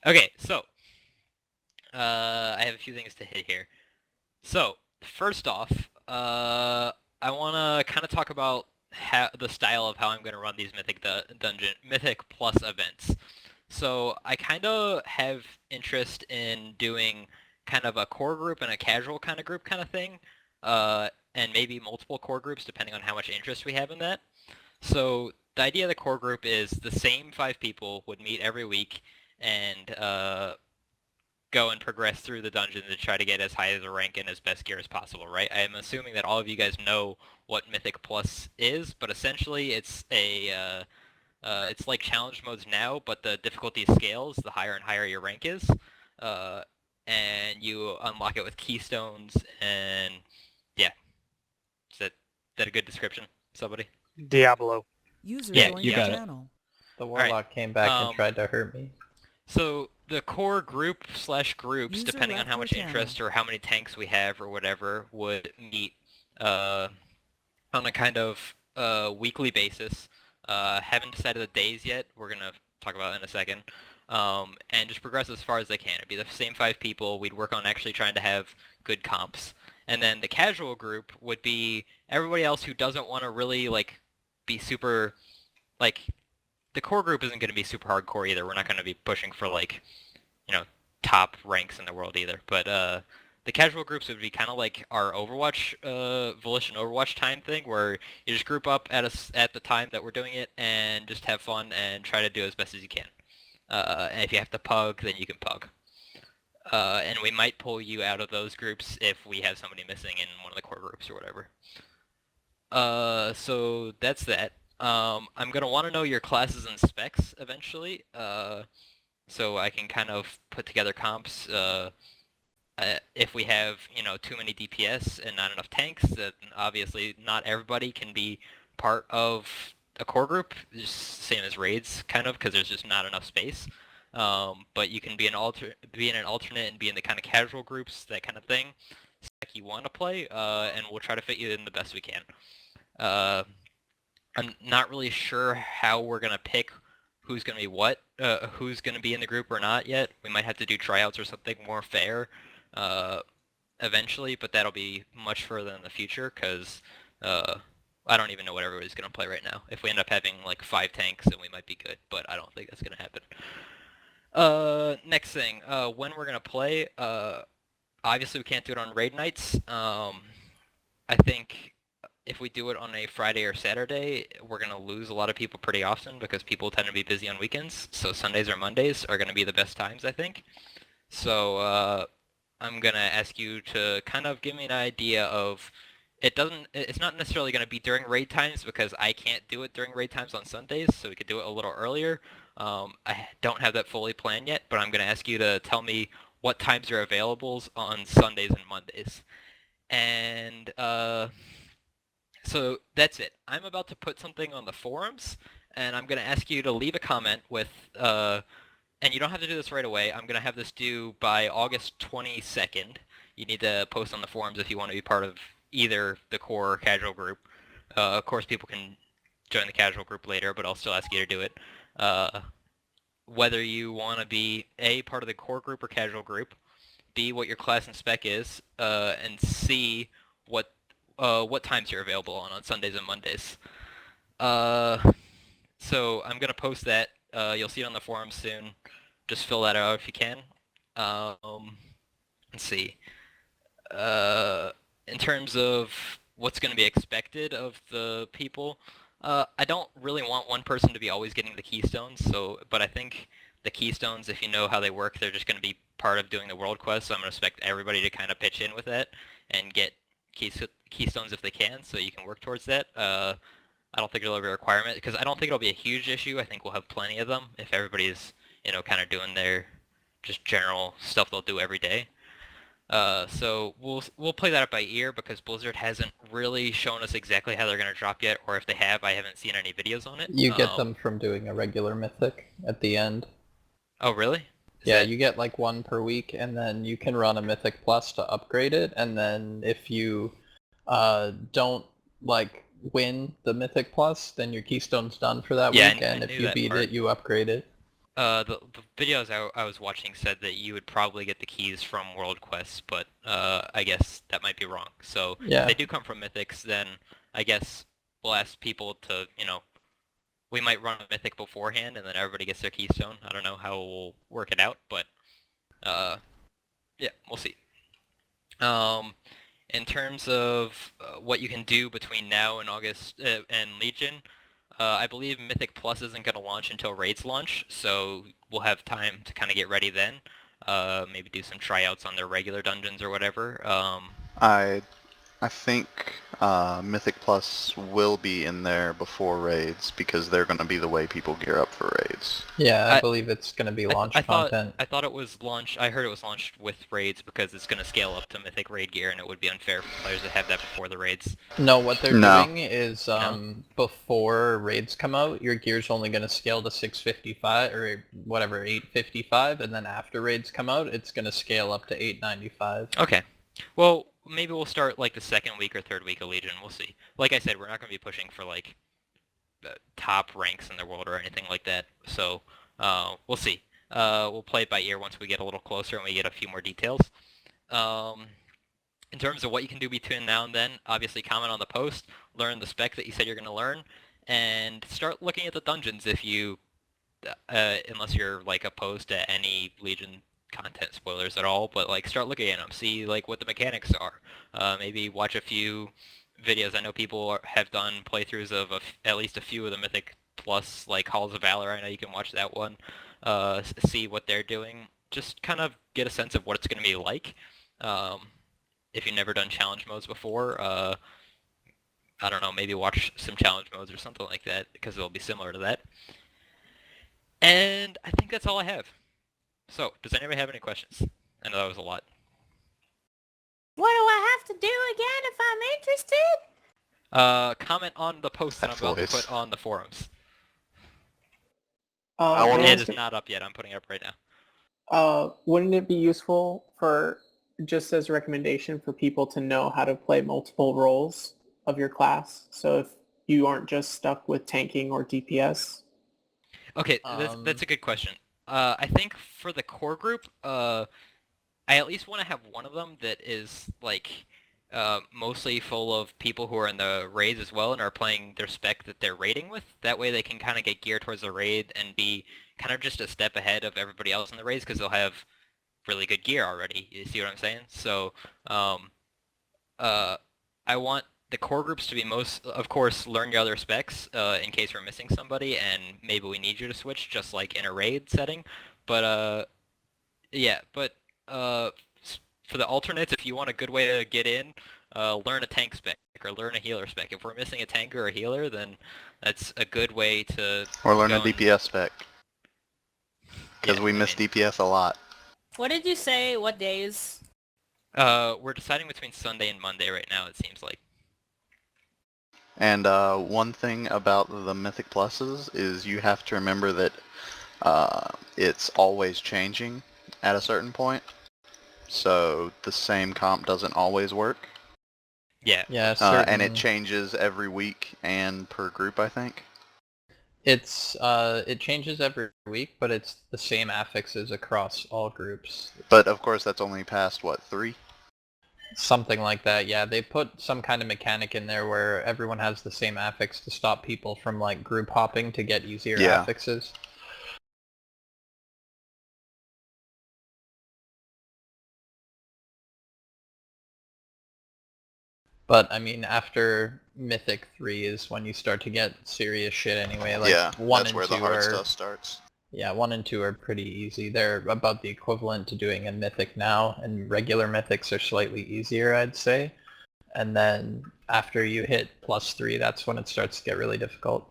Okay, so I have a few things to hit here. So first off, I want to kind of talk about the style of how I'm going to run these Mythic Plus events. So I kind of have interest in doing kind of a core group and a casual kind of group kind of thing, and maybe multiple core groups depending on how much interest we have in that. So the idea of the core group is the same 5 people would meet every week and go and progress through the dungeon to try to get as high as a rank and as best gear as possible, right? I'm assuming that all of you guys know what Mythic Plus is, but essentially it's like challenge modes now, but the difficulty scales the higher and higher your rank is, uh, and you unlock it with keystones and yeah. Is that a good description? Somebody? Diablo. User Yeah, joined you your got it. channel. The All right. warlock came back and tried to hurt me. So the core group/groups, User depending on left how your much channel. interest or how many tanks we have or whatever, would meet uh, on a kind of weekly basis. Haven't decided the days yet. We're gonna talk about it in a second. And just progress as far as they can. It'd be the same 5 people. We'd work on actually trying to have good comps. And then the casual group would be everybody else who doesn't want to really like be super like the core group isn't going to be super hardcore either. We're not going to be pushing for like, you know, top ranks in the world either. But the casual groups would be kind of like our Overwatch, Volition Overwatch time thing, where you just group up at the time that we're doing it and just have fun and try to do as best as you can. And if you have to pug, then you can pug. And we might pull you out of those groups if we have somebody missing in one of the core groups or whatever. So that's that. I'm gonna want to know your classes and specs eventually, so I can kind of put together comps. If we have, too many DPS and not enough tanks, then obviously not everybody can be part of a core group, just same as raids, kind of, because there's just not enough space. But you can be in an alternate and be in the kind of casual groups, that kind of thing, spec you want to play, and we'll try to fit you in the best we can. Uh, I'm not really sure how we're gonna pick who's gonna be who's gonna be in the group or not yet. We might have to do tryouts or something more fair uh, eventually, but that'll be much further in the future because I don't even know what everybody's gonna play right now. If we end up having like 5 tanks, then we might be good, but I don't think that's gonna happen. Next thing, when we're gonna play, obviously we can't do it on raid nights. I think if we do it on a Friday or Saturday, we're going to lose a lot of people pretty often because people tend to be busy on weekends. So Sundays or Mondays are going to be the best times, I think. So I'm going to ask you to kind of give me an idea of it's not necessarily going to be during raid times because I can't do it during raid times on Sundays, so we could do it a little earlier. I don't have that fully planned yet, but I'm going to ask you to tell me what times are available on Sundays and Mondays. And so that's it. I'm about to put something on the forums, and I'm going to ask you to leave a comment with, and you don't have to do this right away. I'm going to have this due by August 22nd. You need to post on the forums if you want to be part of either the core or casual group. Of course, people can join the casual group later, but I'll still ask you to do it. Whether you want to be A, part of the core group or casual group, B, what your class and spec is, and C, what times you're available on Sundays and Mondays. So I'm gonna post that. You'll see it on the forum soon. Just fill that out if you can. Let's see. In terms of what's going to be expected of the people, I don't really want one person to be always getting the keystones. But I think the keystones, if you know how they work, they're just going to be part of doing the world quest. So I'm going to expect everybody to kind of pitch in with that and get keystones if they can, so you can work towards that. I don't think it'll be a requirement because I don't think it'll be a huge issue. I think we'll have plenty of them if everybody's kind of doing their just general stuff they'll do every day. So we'll play that up by ear because Blizzard hasn't really shown us exactly how they're going to drop yet, or if they have, I haven't seen any videos on it. You get them from doing a regular mythic at the end. Oh, really? You get like one per week, and then you can run a Mythic Plus to upgrade it, and then if you don't like win the Mythic Plus, then your keystone's done for that week, and if you beat it, you upgrade it. The videos I was watching said that you would probably get the keys from World Quests, but I guess that might be wrong. So if they Yeah. do come from Mythics, then I guess we'll ask people to, we might run a Mythic beforehand, and then everybody gets their keystone. I don't know how we'll work it out, but uh, yeah, we'll see. Um, in terms of what you can do between now and August and Legion, I believe Mythic Plus isn't going to launch until raids launch, so we'll have time to kind of get ready then. Maybe do some tryouts on their regular dungeons or whatever. I I think Mythic Plus will be in there before raids because they're going to be the way people gear up for raids. Yeah, I I, believe it's going to be I, th- launch I thought content. I thought it was launched. I heard it was launched with raids because it's going to scale up to Mythic raid gear, and it would be unfair for players to have that before the raids. No, what they're No. doing is No? before raids come out, your gear's only going to scale to 655 or whatever 855, and then after raids come out, it's going to scale up to 895. Okay. Well, maybe we'll start like the second week or third week of Legion. We'll see. Like I said, we're not going to be pushing for like top ranks in the world or anything like that. So we'll see. We'll play it by ear once we get a little closer and we get a few more details. Um, in terms of what you can do between now and then, obviously comment on the post, learn the spec that you said you're going to learn, and start looking at the dungeons if you, unless you're like opposed to any Legion content spoilers at all, but like start looking at them, see like what the mechanics are. Maybe watch a few videos. I know people have done playthroughs of at least a few of the Mythic Plus, like Halls of Valor. I know you can watch that one, see what they're doing. Just kind of get a sense of what it's going to be like. Um, if you've never done challenge modes before, I don't know, maybe watch some challenge modes or something like that, because it'll be similar to that. And I think that's all I have. So, does anybody have any questions? I know that was a lot. What do I have to do again if I'm interested? Comment on the post that I'm about to voice. put on the forums. I wanna- It is not up yet. I'm putting it up right now. Wouldn't it be useful for, just as a recommendation, for people to know how to play multiple roles of your class? So if you aren't just stuck with tanking or DPS. Okay, that's a good question. I think for the core group, I at least want to have one of them that is like mostly full of people who are in the raids as well and are playing their spec that they're raiding with. That way they can kind of get geared towards the raid and be kind of just a step ahead of everybody else in the raids because they'll have really good gear already. You see what I'm saying? So I want the core groups to be most, of course, learn your other specs in case we're missing somebody and maybe we need you to switch just like in a raid setting. But yeah, but for the alternates, if you want a good way to get in, learn a tank spec or learn a healer spec. If we're missing a tanker or a healer, then that's a good way to Or learn a go and- DPS spec. Because Yeah, we I miss mean- DPS a lot. What did you say? What days? We're deciding between Sunday and Monday right now, it seems like. And one thing about the Mythic Pluses is you have to remember that it's always changing at a certain point. So the same comp doesn't always work. Yeah. Yeah, And it changes every week and per group, I think. it changes every week, but it's the same affixes across all groups. But of course that's only past, what, 3? Something like that, yeah. They put some kind of mechanic in there where everyone has the same affix to stop people from like group hopping to get easier Yeah. affixes. But I mean, after Mythic 3 is when you start to get serious shit anyway. Like Yeah, 1 that's and where 2 the hard are, stuff starts. yeah, 1 and 2 are pretty easy. They're about the equivalent to doing a Mythic now, and regular Mythics are slightly easier, I'd say. And then after you hit +3, that's when it starts to get really difficult.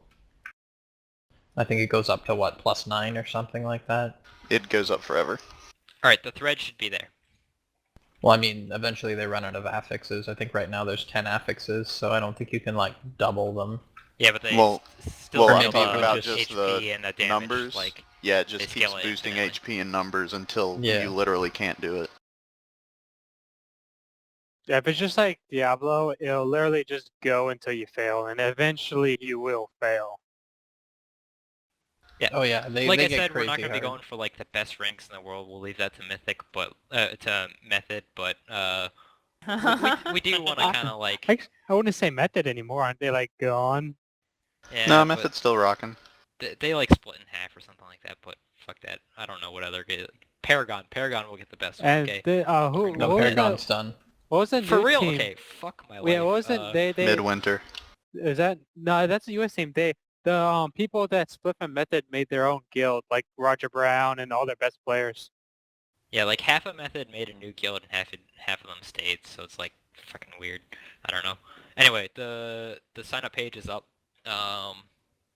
I think it goes up to, what, +9 or something like that? It goes up forever. Alright, the thread should be there. Well, I mean, eventually they run out of affixes. I think right now there's 10 affixes, so I don't think you can, like, double them. Yeah, but they Well- still well, I'm have talking about just HP the and the damage. numbers. Like, Yeah, it They just scale keeps it boosting infinitely. HP and numbers until Yeah. you literally can't do it. Yeah, if it's just like Diablo, it'll literally just go until you fail, and eventually you will fail. Oh yeah, they Like they I get said, we're crazy not going to be hard. going for like the best ranks in the world. We'll leave that to Mythic, but to Method. But we do want to kind of like I wouldn't say method anymore. Aren't they like gone? yeah, No, but Method's still rocking. they like split in half or something like that. But fuck that. I don't know what other Paragon will get the best one. And Okay. the Bring No, what was Paragon's the done. what was the For new real? team? Okay. Fuck my Yeah, life. what was it? They Midwinter. is that no? That's the U.S. team. The people that split from Method made their own guild, like Roger Brown and all their best players. Yeah, like half a Method made a new guild and half of them stayed. So it's like fucking weird. I don't know. Anyway, the sign up page is up.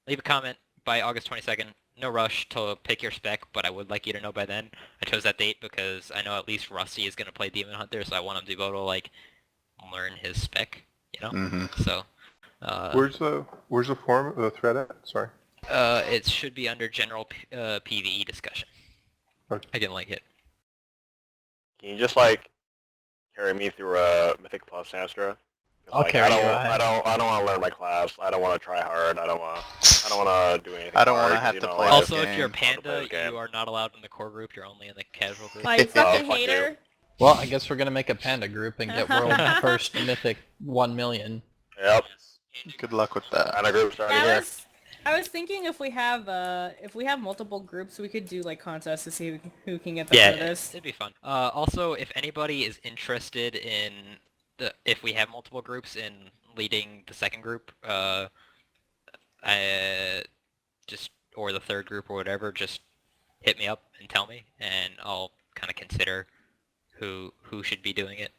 Leave a comment by August 22nd. No rush to pick your spec, but I would like you to know by then. I chose that date because I know at least Rusty is going to play Demon Hunter, so I want him to be able to, like, learn his spec, you know? Mm-hmm. So, Where's the forum, the thread at? Sorry. it should be under general PvE discussion. Okay. I didn't like it. Can you just like carry me through Mythic Plus, Astra? I'll Like, carry you. I don't want to learn my class. I don't want to try hard. I don't want to do anything. I don't hard, wanna have you to know, play I Also, this if you're a game. panda, this game. you are not allowed in the core group. You're only in the casual group. Like fucking fuck you. hater. Well, I guess we're gonna make a panda group and get world first mythic 1 million. Yep. Good luck with that. And a group starting Yeah, here. I was thinking if we have multiple groups, we could do like contests to see who can get the Yeah, furthest. it'd be fun. Also, if anybody is interested in if we have multiple groups in leading the second group, or the third group or whatever, just hit me up and tell me, and I'll kind of consider who should be doing it.